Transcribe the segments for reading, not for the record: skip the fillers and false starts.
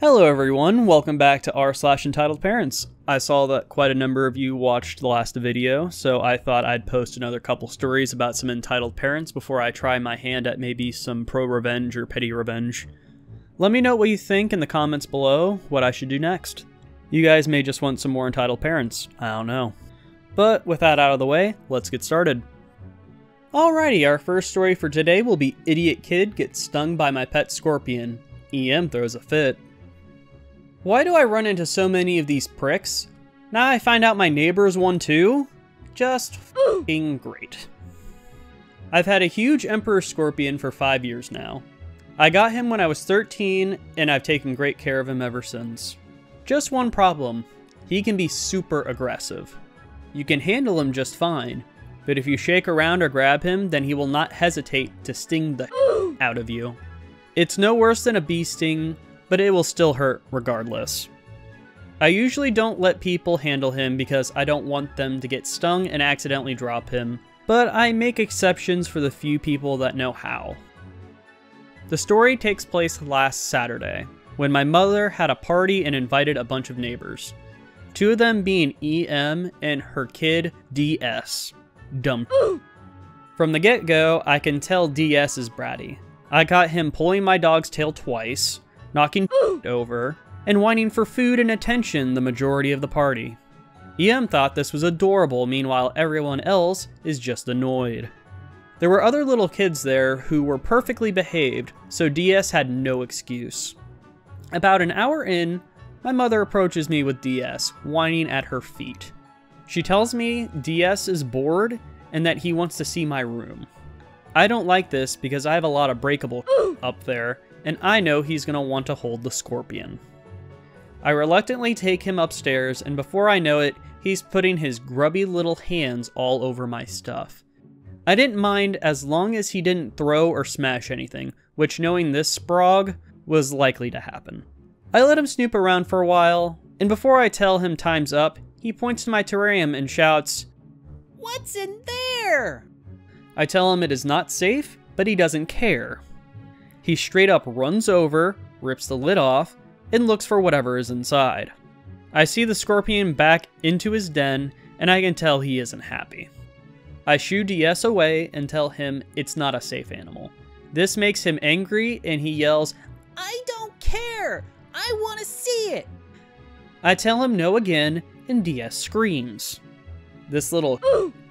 Hello everyone, welcome back to r/entitled parents. I saw that quite a number of you watched the last video, so I thought I'd post another couple stories about some entitled parents before I try my hand at maybe some pro-revenge or petty revenge. Let me know what you think in the comments below, what I should do next. You guys may just want some more entitled parents, I don't know. But with that out of the way, let's get started. Alrighty, our first story for today will be Idiot Kid Gets Stung by My Pet Scorpion. EM throws a fit. Why do I run into so many of these pricks? Now I find out my neighbor's one too? Just f***ing great. I've had a huge emperor scorpion for 5 years now. I got him when I was 13 and I've taken great care of him ever since. Just one problem, he can be super aggressive. You can handle him just fine, but if you shake around or grab him, then he will not hesitate to sting the out of you. It's no worse than a bee sting, but it will still hurt regardless. I usually don't let people handle him because I don't want them to get stung and accidentally drop him, but I make exceptions for the few people that know how. The story takes place last Saturday, when my mother had a party and invited a bunch of neighbors. 2 of them being EM and her kid DS. Dumb. From the get-go, I can tell DS is bratty. I got him pulling my dog's tail twice, knocking over, and whining for food and attention the majority of the party. EM thought this was adorable, meanwhile everyone else is just annoyed. There were other little kids there who were perfectly behaved, so DS had no excuse. About an hour in, my mother approaches me with DS, whining at her feet. She tells me DS is bored and that he wants to see my room. I don't like this because I have a lot of breakable up there, and I know he's gonna want to hold the scorpion. I reluctantly take him upstairs, and before I know it, he's putting his grubby little hands all over my stuff. I didn't mind as long as he didn't throw or smash anything, which knowing this sprog was likely to happen. I let him snoop around for a while, and before I tell him time's up, he points to my terrarium and shouts, "What's in there?" I tell him it is not safe, but he doesn't care. He straight up runs over, rips the lid off, and looks for whatever is inside. I see the scorpion back into his den, and I can tell he isn't happy. I shoo DS away and tell him it's not a safe animal. This makes him angry, and he yells, "I don't care! I want to see it!" I tell him no again, and DS screams. This little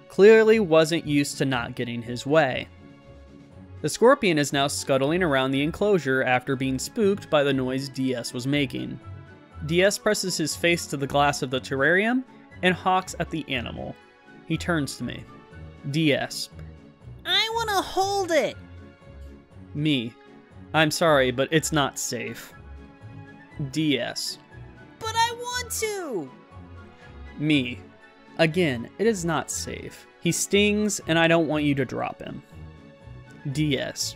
clearly wasn't used to not getting his way. The scorpion is now scuttling around the enclosure after being spooked by the noise DS was making. DS presses his face to the glass of the terrarium and hawks at the animal. He turns to me. DS. "I want to hold it!" Me. "I'm sorry, but it's not safe." DS. "But I want to!" Me. "Again, it is not safe. He stings and I don't want you to drop him." DS.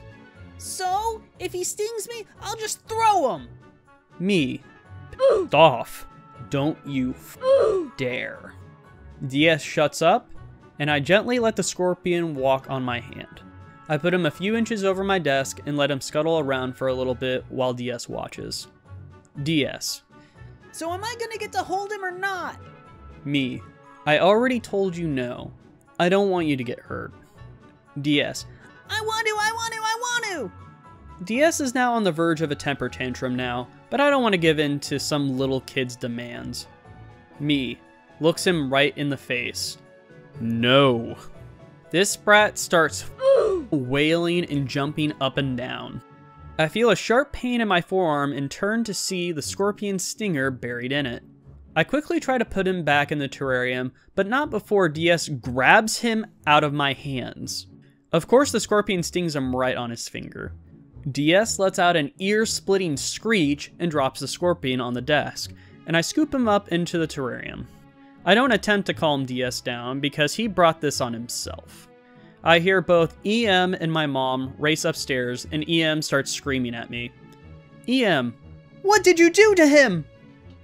"So, if he stings me, I'll just throw him." Me. "Pissed off. Don't you dare." DS shuts up, and I gently let the scorpion walk on my hand. I put him a few inches over my desk and let him scuttle around for a little bit while DS watches. DS. "So am I gonna get to hold him or not?" Me. "I already told you no. I don't want you to get hurt." DS. I want to! DS is now on the verge of a temper tantrum now, but I don't want to give in to some little kid's demands. Me. Looks him right in the face. No. This brat starts wailing and jumping up and down. I feel a sharp pain in my forearm and turn to see the scorpion's stinger buried in it. I quickly try to put him back in the terrarium, but not before DS grabs him out of my hands. Of course, the scorpion stings him right on his finger. DS lets out an ear-splitting screech and drops the scorpion on the desk, and I scoop him up into the terrarium. I don't attempt to calm DS down because he brought this on himself. I hear both EM and my mom race upstairs, and EM starts screaming at me. EM. "What did you do to him?"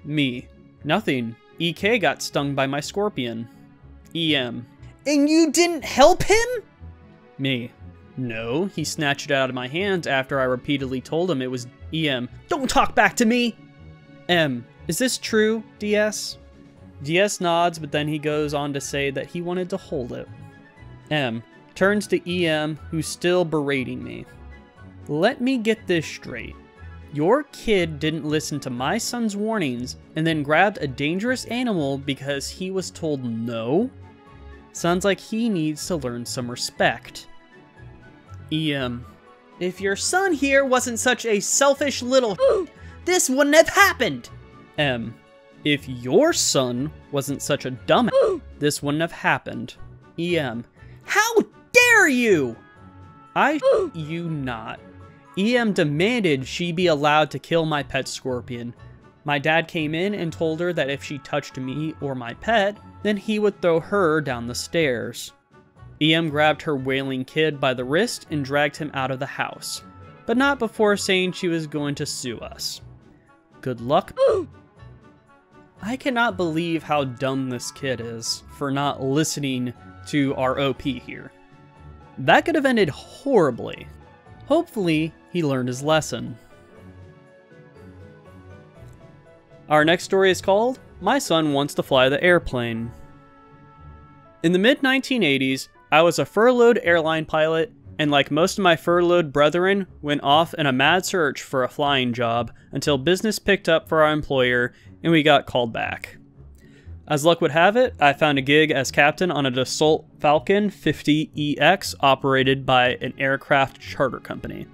Me. "Nothing. EK got stung by my scorpion." EM. "And you didn't help him?" Me. No, he snatched it out of my hands after I repeatedly told him it was EM. Don't talk back to me! M. Is this true, DS? DS nods, but then he goes on to say that he wanted to hold it. M. Turns to EM, who's still berating me. Let me get this straight. Your kid didn't listen to my son's warnings and then grabbed a dangerous animal because he was told no? Sounds like he needs to learn some respect. EM. If your son here wasn't such a selfish little this wouldn't have happened! M. If your son wasn't such a dumb this wouldn't have happened. EM. How dare you! You not. EM demanded she be allowed to kill my pet scorpion. My dad came in and told her that if she touched me or my pet, then he would throw her down the stairs. EM grabbed her wailing kid by the wrist and dragged him out of the house, but not before saying she was going to sue us. Good luck. I cannot believe how dumb this kid is for not listening to our OP here. That could have ended horribly. Hopefully, he learned his lesson. Our next story is called, My Son Wants to Fly the Airplane. In the mid-1980s, I was a furloughed airline pilot, and like most of my furloughed brethren, went off in a mad search for a flying job until business picked up for our employer and we got called back. As luck would have it, I found a gig as captain on a Dassault Falcon 50EX operated by an aircraft charter company.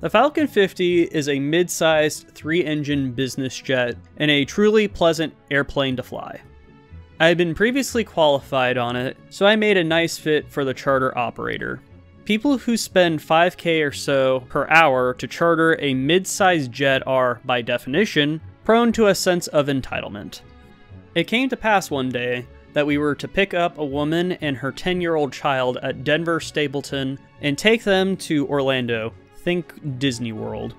The Falcon 50 is a mid-sized 3-engine business jet and a truly pleasant airplane to fly. I had been previously qualified on it, so I made a nice fit for the charter operator. People who spend $5K or so per hour to charter a mid-sized jet are, by definition, prone to a sense of entitlement. It came to pass one day that we were to pick up a woman and her 10-year-old child at Denver Stapleton and take them to Orlando, think Disney World.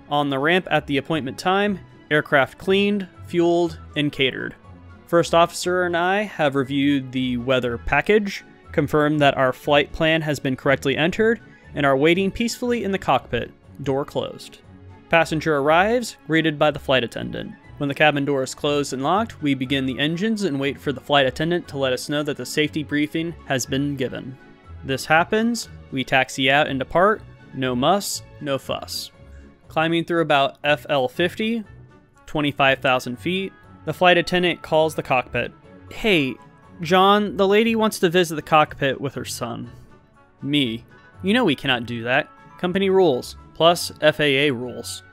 On the ramp at the appointment time, aircraft cleaned, fueled, and catered. First officer and I have reviewed the weather package, confirmed that our flight plan has been correctly entered, and are waiting peacefully in the cockpit, door closed. Passenger arrives, greeted by the flight attendant. When the cabin door is closed and locked, we begin the engines and wait for the flight attendant to let us know that the safety briefing has been given. This happens, we taxi out and depart, no muss, no fuss. Climbing through about FL50, 25,000 feet, the flight attendant calls the cockpit. Hey, John, the lady wants to visit the cockpit with her son. Me. You know we cannot do that. Company rules, plus FAA rules.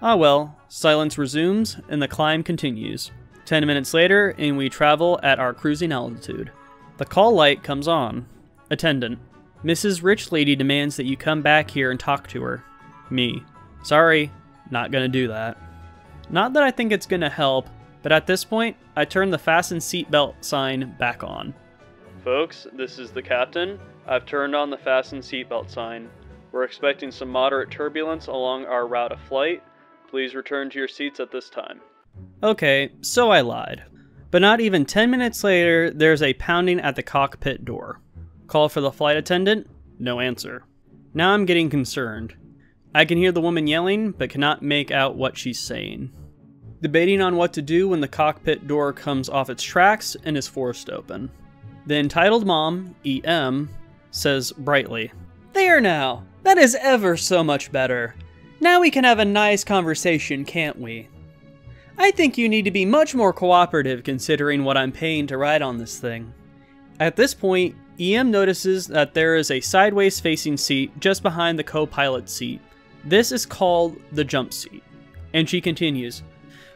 Ah well, silence resumes and the climb continues. 10 minutes later and we travel at our cruising altitude. The call light comes on. Attendant. Mrs. Rich Lady demands that you come back here and talk to her. Me. Sorry, not gonna do that. Not that I think it's gonna help, but at this point, I turn the fasten seatbelt sign back on. Folks, this is the captain. I've turned on the fasten seatbelt sign. We're expecting some moderate turbulence along our route of flight. Please return to your seats at this time. Okay, so I lied. But not even 10 minutes later, there's a pounding at the cockpit door. Call for the flight attendant? No answer. Now I'm getting concerned. I can hear the woman yelling, but cannot make out what she's saying. Debating on what to do when the cockpit door comes off its tracks and is forced open. The entitled mom, EM, says brightly, There now! That is ever so much better. Now we can have a nice conversation, can't we? I think you need to be much more cooperative considering what I'm paying to ride on this thing. At this point, EM notices that there is a sideways facing seat just behind the co-pilot seat. This is called the jump seat. And she continues,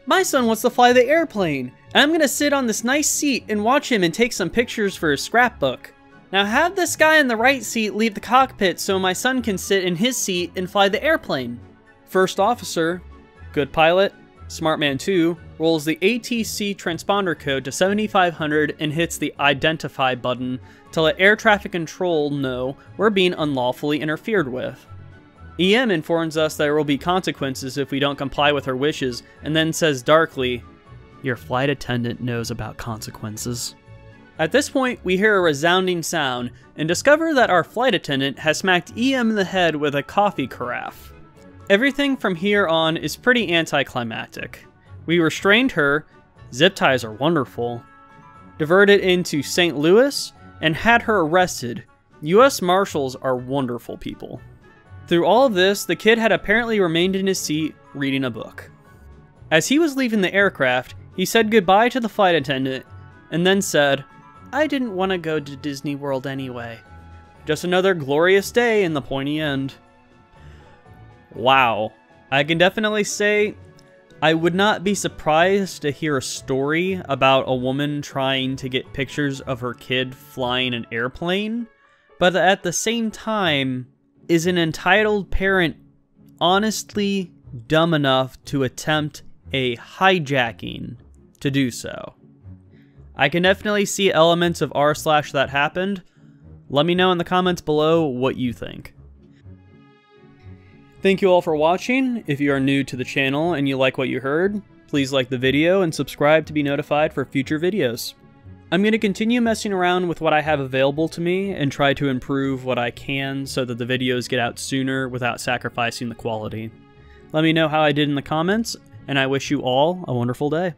My son wants to fly the airplane, and I'm gonna sit on this nice seat and watch him and take some pictures for his scrapbook. Now have this guy in the right seat leave the cockpit so my son can sit in his seat and fly the airplane. First officer, good pilot, smart man 2, rolls the ATC transponder code to 7500 and hits the identify button to let air traffic control know we're being unlawfully interfered with. EM informs us there will be consequences if we don't comply with her wishes, and then says darkly, Your flight attendant knows about consequences. At this point, we hear a resounding sound, and discover that our flight attendant has smacked EM in the head with a coffee carafe. Everything from here on is pretty anticlimactic. We restrained her, zip ties are wonderful, diverted into St. Louis, and had her arrested. U.S. Marshals are wonderful people. Through all of this, the kid had apparently remained in his seat reading a book. As he was leaving the aircraft, he said goodbye to the flight attendant, and then said, "I didn't want to go to Disney World anyway." Just another glorious day in the pointy end. Wow. I can definitely say I would not be surprised to hear a story about a woman trying to get pictures of her kid flying an airplane, but at the same time, is an entitled parent honestly dumb enough to attempt a hijacking to do so? I can definitely see elements of r/that happened. Let me know in the comments below what you think. Thank you all for watching. If you are new to the channel and you like what you heard, please like the video and subscribe to be notified for future videos. I'm going to continue messing around with what I have available to me and try to improve what I can so that the videos get out sooner without sacrificing the quality. Let me know how I did in the comments, and I wish you all a wonderful day.